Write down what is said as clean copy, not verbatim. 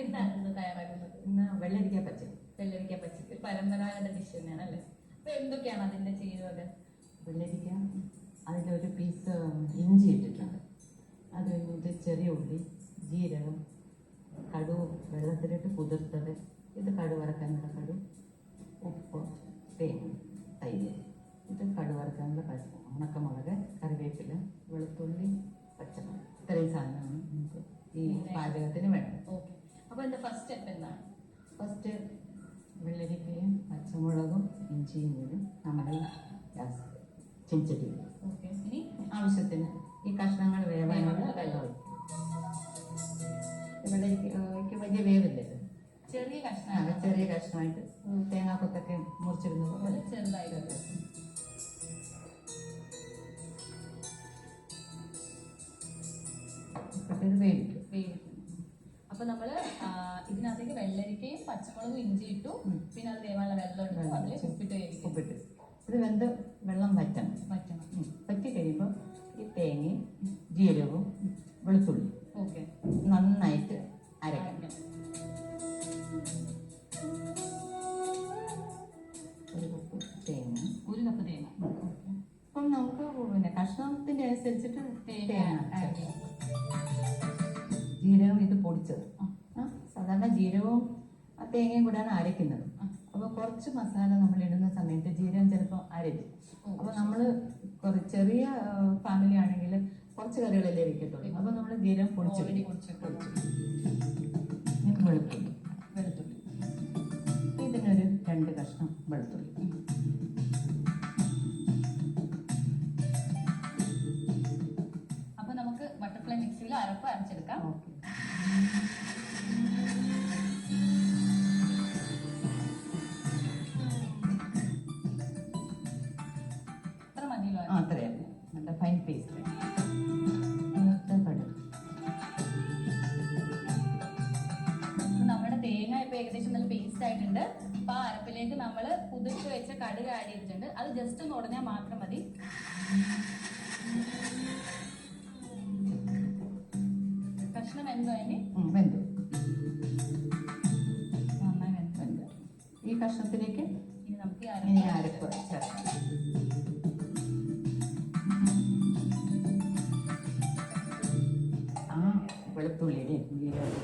എന്താണ് ഇന്ന് തയ്യാറാക്കുന്നത്? ഇന്ന് വെള്ളരിക്ക പച്ചടി. വെള്ളരിക്ക പച്ചടി പരമ്പരാഗത ഡിഷ് തന്നെയാണ് അല്ലേ? അപ്പൊ എന്തൊക്കെയാണ് അതിന്റെ ചെയ്യുന്നത്? വെള്ളരിക്ക, അതിലൊരു പീസ് ഇഞ്ചി ഇട്ടിട്ടുണ്ട്. അത് കഴിഞ്ഞിട്ട് ചെറിയ ഉള്ളി, ജീരകം, കടുവ് വെള്ളത്തിലിട്ട് കുതിർത്തത്, ഇത് കടുക് വറക്കാനുള്ള കടുക്, ഉപ്പ്, തേങ്ങ, തൈര്, ഇത് കടുക് വറക്കാനുള്ള ഉണക്കമുളക്, കറിവേപ്പില, വെളുത്തുള്ളി, പച്ചമുളക്, ഇത്രയും സാധനമാണ് നമുക്ക് ഈ പാചകത്തിന് വേണം. ഓക്കെ, അപ്പോൾ എന്താ ഫസ്റ്റ് സ്റ്റെപ്പ് എന്താണ്? ഫസ്റ്റ് വെള്ളരിക്കയും പച്ചമുളകും ഇഞ്ചിയും കൂടി നമ്മുടെ ഗ്യാസ് ചെഞ്ചട്ടി. ഓക്കെ, ഇനി ആവശ്യത്തിന് ഈ കഷ്ണങ്ങൾ വേവാനുള്ള വെള്ളം ഒഴിക്കും. വെള്ളരിക്ക് വലിയ വേവില്ല, ചെറിയ കഷ്ണം, ചെറിയ കഷ്ണമായിട്ട് തേങ്ങാക്കൊത്തൊക്കെ മുറിച്ചിരുന്നത് പോലെ ചെറുതായിട്ട്. വേവിക്കും. അപ്പൊ നമ്മള് ഇതിനകത്തേക്ക് വെള്ളരിക്കയും പച്ചമുളകും ഇഞ്ചി ഇട്ടു, പിന്നെ അത് വേവാനുള്ള വെള്ളം ഇട്ടു, അതിൽ ഉപ്പിട്ട് ഉപ്പിട്ട് ഇത് വെന്ത് വെള്ളം വറ്റണം. വറ്റി കഴിയുമ്പോൾ ഈ തേങ്ങയും ജീരകവും വെളുത്തുള്ളി ഓക്കെ നന്നായിട്ട് അരക്കണം. ഒരു കപ്പ് തേങ്ങ, അപ്പം നമുക്ക് പിന്നെ കഷ്ണത്തിന്റെ അനുസരിച്ചിട്ട് തേങ്ങ, ജീരകം ഇത് പൊടിച്ചത്. സാധാരണ ജീരകവും ആ തേങ്ങയും കൂടെയാണ് അരയ്ക്കുന്നത്. അപ്പോൾ കുറച്ച് മസാല നമ്മൾ ഇടുന്ന സമയത്ത് ജീരകം ചിലപ്പോൾ അരയ്ക്കും. അപ്പോൾ നമ്മൾ ചെറിയ ഫാമിലി ആണെങ്കിൽ കുറച്ച് കറികളല്ലേ വെക്കത്തുള്ളൂ. അപ്പോൾ നമ്മൾ ജീരകം വെളുത്തുള്ളി ഇതിനൊരു 2 കഷ്ണം വെളുത്തുള്ളി. അപ്പോൾ നമുക്ക് ബട്ടർഫ്ലൈ മിക്സിയിൽ അരപ്പ് അരച്ചെടുക്കാം. അത്രയാണ് നല്ല ഫൈൻ പേസ്റ്റ്. നമ്മുടെ തേങ്ങ ഇപ്പൊ ഏകദേശം നല്ല പേസ്റ്റ് ആയിട്ടുണ്ട്. അപ്പൊ ആ അരപ്പിലേക്ക് നമ്മൾ കുതിർത്ത് വെച്ച കടുക് ആഡ് ചെയ്തിട്ടുണ്ട്. അത് ജസ്റ്റ് ഒന്ന് ഉടഞ്ഞാൽ മാത്രം മതി. കഷ്ണം വെന്തോ? വെന്തു, നന്നായി വെന്ത്. ഈ കഷ്ണത്തിലേക്ക് ഇനി നമുക്ക് അരപ്പ് ചേർക്കാം. വെളുത്തുള്ളിയുടെയും ജീരകത്തിൻ്റെയും